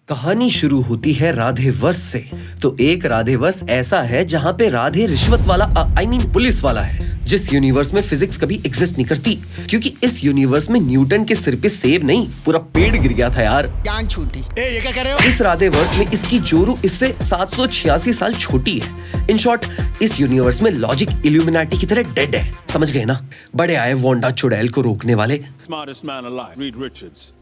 कहानी शुरू होती है राधे वर्ष से। तो एक राधे वर्ष ऐसा है जहाँ पे राधे रिश्वत वाला पुलिस वाला है, जिस यूनिवर्स में फिजिक्स कभी एग्जिस्ट नहीं करती, क्योंकि इस यूनिवर्स में न्यूटन के सिर पे सेब नहीं पूरा पेड़ गिर गया था यार। जान छूटी। ये क्या कर रहे हो? इस राधे वर्ष में इसकी जोरू इससे 786 साल छोटी है। इन शॉर्ट, इस यूनिवर्स में लॉजिक इल्यूमिनाटी की तरह डेड है। समझ गए ना? बड़े आए वांडा चुड़ैल को रोकने वाले। Smartest man alive, Reed Richards.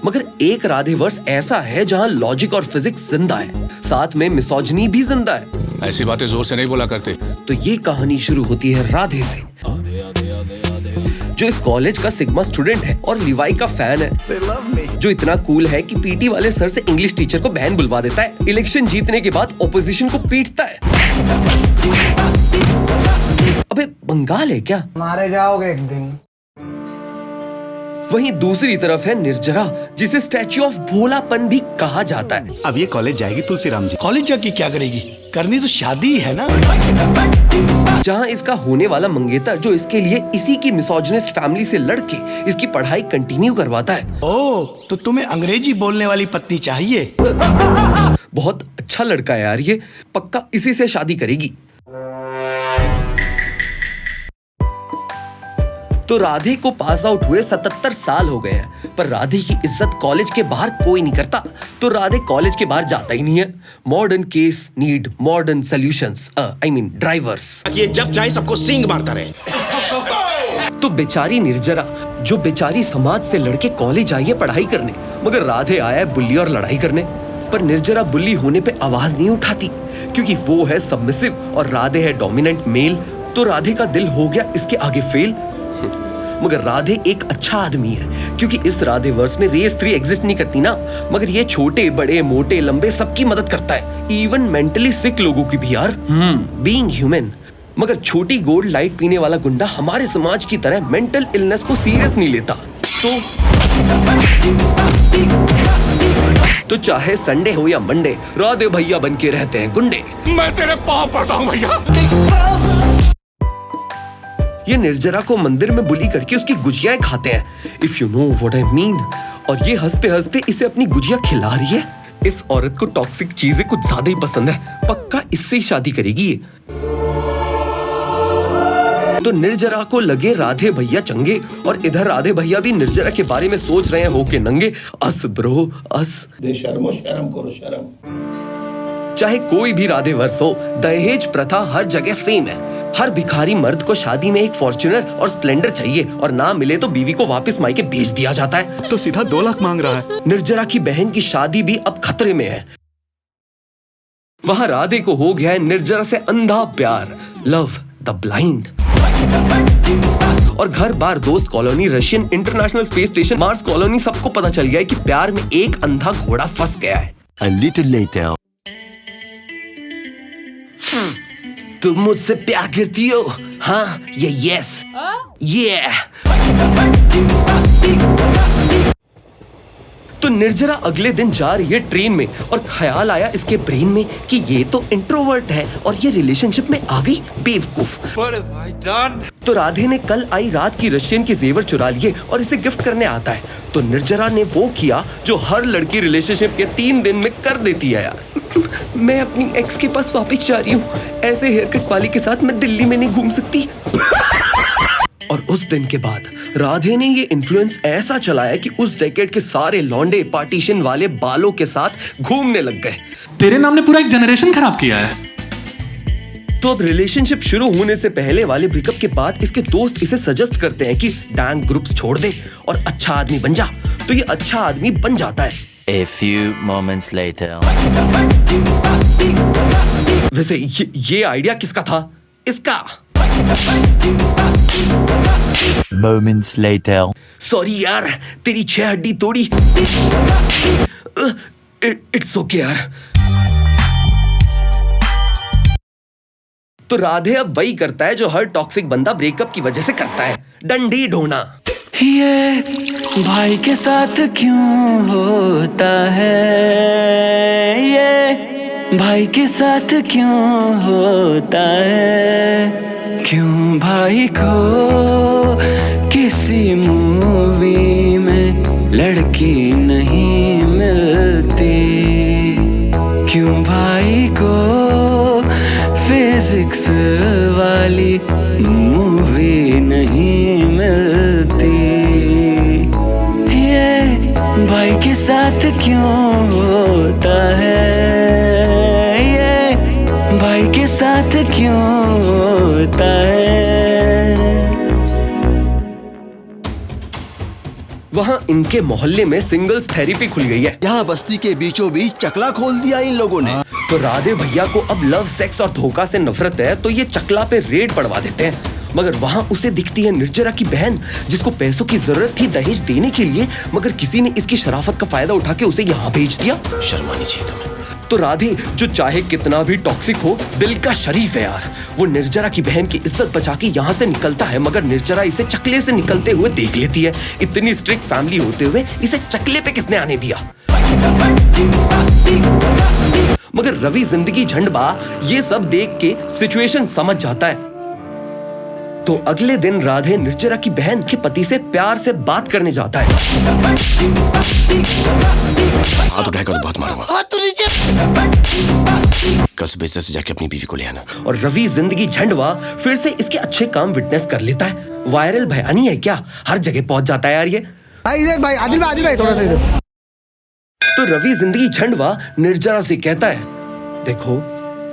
मगर एक राधे वर्ष ऐसा है जहाँ लॉजिक और फिजिक्स जिंदा है, साथ में मिसोजिनी भी जिंदा है। ऐसी बातें जोर से नहीं बोला करते। तो ये कहानी शुरू होती है राधे से, जो इस कॉलेज का सिग्मा स्टूडेंट है और लिवाई का फैन है, जो इतना कूल है कि पीटी वाले सर से इंग्लिश टीचर को बहन बुलवा देता है। इलेक्शन जीतने के बाद ऑपोजिशन को पीटता है। अबे बंगाल है क्या? मारे जाओगे एक दिन। वहीं दूसरी तरफ है निर्जरा, जिसे स्टैच्यू ऑफ भोलापन भी कहा जाता है। अब ये कॉलेज जाएगी तुलसीराम जी। कॉलेज जाके क्या करेगी? करनी तो शादी है ना। जहां इसका होने वाला मंगेतर, जो इसके लिए इसी की मिसोजिनिस्ट फैमिली से लड़के इसकी पढ़ाई कंटिन्यू करवाता है। ओह, तो तुम्हें अंग्रेजी बोलने वाली पत्नी चाहिए? बहुत अच्छा लड़का है यार ये, पक्का इसी से शादी करेगी। तो राधे को पास आउट हुए 77 साल हो गए हैं, पर राधे की इज्जत कॉलेज के बाहर कोई नहीं करता। तो राधे कॉलेज के बाहर जाता ही नहीं है। Modern case need modern solutions, drivers. ये जब चाहे सबको सींग मारता रहे। तो बेचारी निर्जरा, जो बेचारी समाज से लड़के कॉलेज आई है पढ़ाई करने, मगर राधे आया है बुल्ली और लड़ाई करने। पर निर्जरा बुल्ली होने पे आवाज नहीं उठाती, क्योंकि वो है सबमिसिव और राधे है डोमिनेंट मेल। तो राधे का दिल हो गया इसके आगे फेल। मगर राधे एक अच्छा आदमी है, क्योंकि इस राधे वर्ष में रेस 3 एग्जिस्ट नहीं करती ना। मगर ये छोटे बड़े मोटे लंबे सबकी मदद करता है, इवन मेंटली सिक लोगों की भी यार। Being human. मगर छोटी गोल्ड लाइट पीने वाला गुंडा हमारे समाज की तरह मेंटल इलनेस को सीरियस नहीं लेता। तो चाहे संडे हो या मंडे, राधे भैया बन के रहते हैं गुंडे। मैं तेरे पाँव पड़ता हूँ भैया। ये निर्जरा को मंदिर में बुली करके उसकी गुजियाएं खाते हैं, if you know what I mean. और ये हंसते हंसते इसे अपनी गुजिया खिला रही है। इस औरत को टॉक्सिक चीजें कुछ ज्यादा ही पसंद है, पक्का इससे ही शादी करेगी ये। तो निर्जरा को लगे राधे भैया चंगे, और इधर राधे भैया भी निर्जरा के बारे में सोच रहे हैं होके नंगे। अस ब्रो अस। शर्म करो शर्म। चाहे कोई भी राधे वर्ष हो, दहेज प्रथा हर जगह सेम है। हर भिखारी मर्द को शादी में एक फॉर्च्यूनर और स्प्लेंडर चाहिए, और ना मिले तो बीवी को वापस मायके भेज दिया जाता है। तो सीधा 2 लाख मांग रहा है। निर्जरा की बहन की शादी भी अब खतरे में है। वहां राधे को हो गया है निर्जरा से अंधा प्यार, लव द ब्लाइंड। और घर बार दोस्त colony, Russian international space station, Mars colony, सबको पता चल गया है कि प्यार में एक अंधा घोड़ा फंस गया है। A little later. तुम मुझसे प्यार करती हो? हाँ या यस? ये तो निर्जरा अगले दिन जा रही है ट्रेन में, और ख्याल आया इसके ब्रेन में कि ये तो इंट्रोवर्ट है और ये रिलेशनशिप में आ गई बेवकूफ। तो राधे ने कल आई रात की रशियन के जेवर चुरा लिए और इसे गिफ्ट करने आता है। तो निर्जरा ने वो किया जो हर लड़की रिलेशनशिप के 3 दिन में कर देती है यार। मैं अपनी एक्स के पास वापस जा रही हूँ, ऐसे हेयर कट वाली के साथ मैं दिल्ली में नहीं घूम सकती। और उस दिन के बाद राधे ने ये इन्फ्लुएंस ऐसा चलाया कि उस डेकेड के सारे लौंडे पार्टीशन वाले बालों के साथ घूमने लग गए। तेरे नाम ने पूरा एक जनरेशन खराब किया है। तो अब रिलेशनशिप शुरू होने से पहले वाले ब्रेकअप के बाद इसके दोस्त इसे सजेस्ट करते हैं कि डैंग ग्रुप्स छोड़ दे और अच्छा आदमी बन जा। तो ये अच्छा आदमी बन जाता है। A few moments later. वैसे ये आइडिया किसका था? इसका। Moments later. सॉरी यार, तेरी 6 हड्डी तोड़ी। इट्स ओके यार। तो राधे अब वही करता है जो हर टॉक्सिक बंदा ब्रेकअप की वजह से करता है, डंडी ढोना। ये भाई के साथ क्यों होता है, ये भाई के साथ क्यों होता है, क्यों भाई को किसी मूवी में लड़की नहीं मिलती, क्यों भाई को फिजिक्स वाली मूवी नहीं मिलती। ये भाई के साथ क्यों होता है, ये भाई के साथ क्यों होता है। वहाँ इनके मोहल्ले में सिंगल्स थेरेपी खुल गई है। यहाँ बस्ती के बीचों बीच चकला खोल दिया इन लोगों ने। तो राधे भैया को अब लव, सेक्स और धोखा से नफरत है, तो ये चकला पे रेड पड़वा देते हैं। मगर वहाँ उसे दिखती है निर्जरा की बहन, जिसको पैसों की जरूरत थी दहेज देने के लिए, मगर किसी ने इसकी शराफत का फायदा उठा के उसे यहाँ भेज दिया। शर्म आनी चाहिए तुम्हें। तो राधे, जो चाहे कितना भी टॉक्सिक हो, दिल का शरीफ है यार, वो निर्जरा की बहन की इज्जत बचा के यहाँ से निकलता है। मगर निर्जरा इसे चकले से निकलते हुए देख लेती है। इतनी स्ट्रिक्ट फैमिली होते हुए इसे चकले पे किसने आने दिया। मगर रवि जिंदगी झंडबा ये सब देख के सिचुएशन समझ जाता है। तो अगले दिन राधे निर्जरा की बहन के पति से प्यार से बात करने जाता है। हाथ उठाएगा तो बहुत मारूंगा। कल सुबह से जाके अपनी बीवी को ले आना। और रवि जिंदगी झंडवा फिर से इसके अच्छे काम विटनेस कर लेता है। वायरल भयानी है क्या, हर जगह पहुंच जाता है यार ये। भाई देख भाई, आदिल भाई थोड़ा सा इधर। तो रवि जिंदगी झंडवा निर्जरा से कहता है, देखो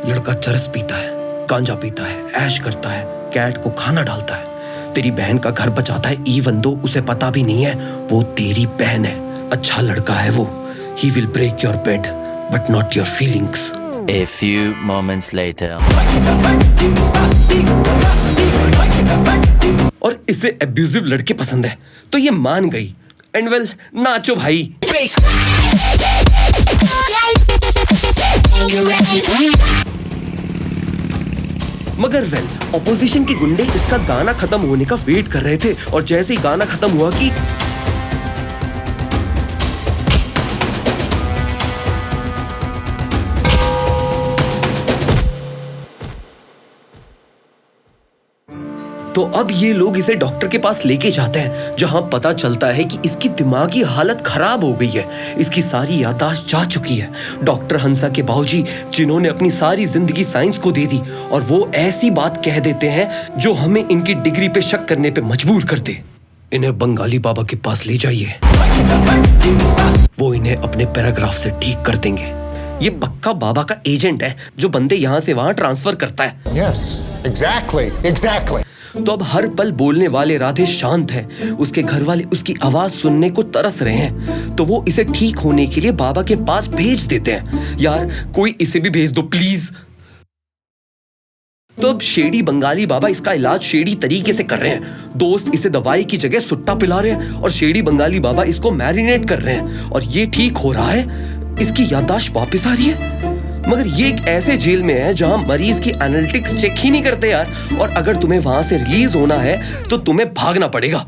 लड़का चरस पीता है, गांजा पीता है, ऐश करता है, कैट को खाना डालता है, तेरी बहन का घर बचाता है, इवन दो उसे पता भी नहीं है वो तेरी बहन है। अच्छा लड़का है वो। He will break your bed, but not your feelings. A few moments later. और इसे अब्यूजिव लड़के पसंद है, तो ये मान गई। एंड वेल, नाचो भाई। मगर वेल, ऑपोजिशन के गुंडे इसका गाना खत्म होने का वेट कर रहे थे, और जैसे ही गाना खत्म हुआ कि तो अब ये लोग इसे डॉक्टर के पास लेके जाते हैं, जहां पता चलता है कि इसकी दिमागी हालत खराब हो गई है। इसकी सारी याददाश्त जा चुकी है। डॉक्टर हंसा के बाबूजी, जिन्होंने अपनी सारी जिंदगी साइंस को दे दी, और वो ऐसी बात कह देते हैं जो हमें इनकी डिग्री पे शक करने पे मजबूर कर दे। इन्हें बंगाली बाबा के पास ले जाइए, वो इन्हें अपने पैराग्राफ से ठीक कर देंगे। ये पक्का बाबा का एजेंट है, जो बंदे यहाँ से वहां ट्रांसफर करता है। Yes, exactly. तो अब हर पल बोलने वाले राधे शांत है। उसके घर वाले उसकी आवाज सुनने को तरस रहे हैं, तो वो इसे ठीक होने के लिए बाबा के पास भेज देते हैं। यार कोई इसे भी भेज दो प्लीज। तो अब शेडी बंगाली बाबा इसका इलाज शेडी तरीके से कर रहे हैं। दोस्त इसे दवाई की जगह सुट्टा पिला रहे हैं, और शेडी बंगाली बाबा इसको मैरिनेट कर रहे हैं, और ये ठीक हो रहा है। इसकी याददाश्त वापस आ रही है। मगर ये एक ऐसे जेल में है जहां मरीज की एनालिटिक्स चेक ही नहीं करते यार, और अगर तुम्हें वहां से रिलीज होना है तो तुम्हें भागना पड़ेगा।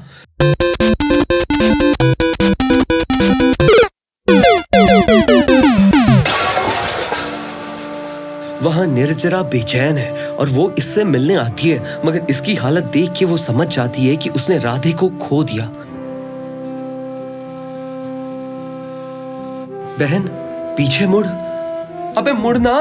वहां निर्जरा बेचैन है, और वो इससे मिलने आती है, मगर इसकी हालत देख के वो समझ जाती है कि उसने राधे को खो दिया। बहन पीछे मुड़, अबे मुड़ना।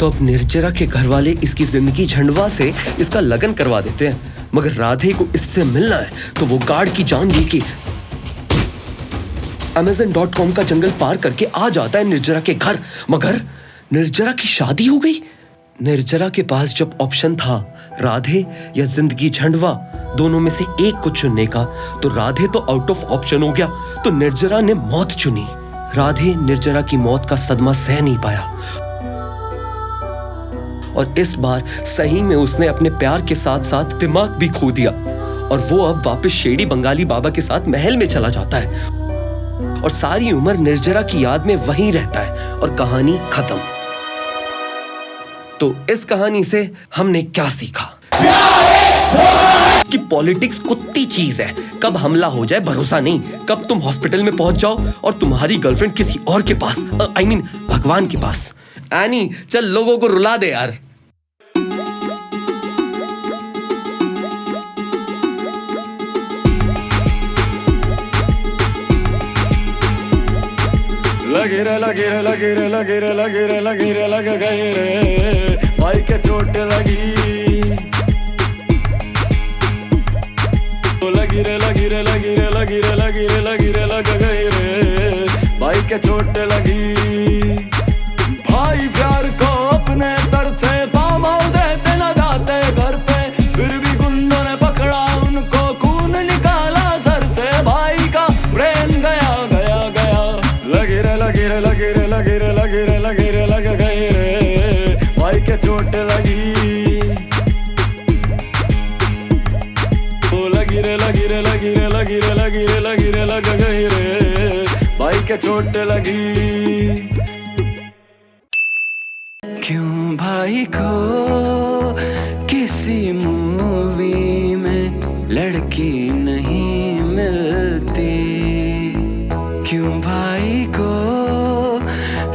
तो अब निर्जरा के घर वाले इसकी जिंदगी झंडवा से इसका लगन करवा देते हैं, मगर राधे को इससे मिलना है, तो वो गार्ड की जान लेके Amazon.com का जंगल पार करके आ जाता है निर्जरा के घर। मगर निर्जरा की शादी हो गई। निर्जरा के पास जब ऑप्शन था राधे या जिंदगी झंडवा, दोनों में से एक को चुनने का, तो राधे तो आउट ऑफ ऑप्शन हो गया, तो निर्जरा ने मौत चुनी। राधे निर्जरा की मौत का सदमा सह नहीं पाया, और इस बार सही में उसने अपने प्यार के साथ साथ दिमाग भी खो दिया, और वो अब वापस शेडी बंगाली बाबा के साथ महल में चला जाता है, और सारी उम्र निर्जरा की याद में वहीं रहता है, और कहानी खत्म। तो इस कहानी से हमने क्या सीखा? कि पॉलिटिक्स कुत्ती चीज है, कब हमला हो जाए भरोसा नहीं, कब तुम हॉस्पिटल में पहुंच जाओ और तुम्हारी गर्लफ्रेंड किसी और के पास, I mean भगवान के पास। एनी चल लोगों को रुला दे यार। लगी रे लगी रे लगी रे लगी रे लगी रे लगी रे लग गई रे भाई के चोट लगी लगी रे लगी रे लगी रे लगी रे लगी रे लगी रे लग गई रे भाई के चोट लगी भाई प्यार को अपने दर से फार्म हाउस देते न जाते घर पे फिर भी गुंडों ने पकड़ा उनको खून निकाला सर से भाई का ब्रेन गया गया गया लगी रे लगी रे लगी रे लगी रे लगी रे लगी रे लग गई रे भाई के चोट लगी लगी रे लगी रे लगी रे लगी रे लगी रे लगी रे लग गई रे भाई के चोट लगी क्यों भाई को किसी मूवी में लड़की नहीं मिलती क्यों भाई को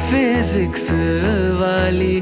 फिजिक्स वाली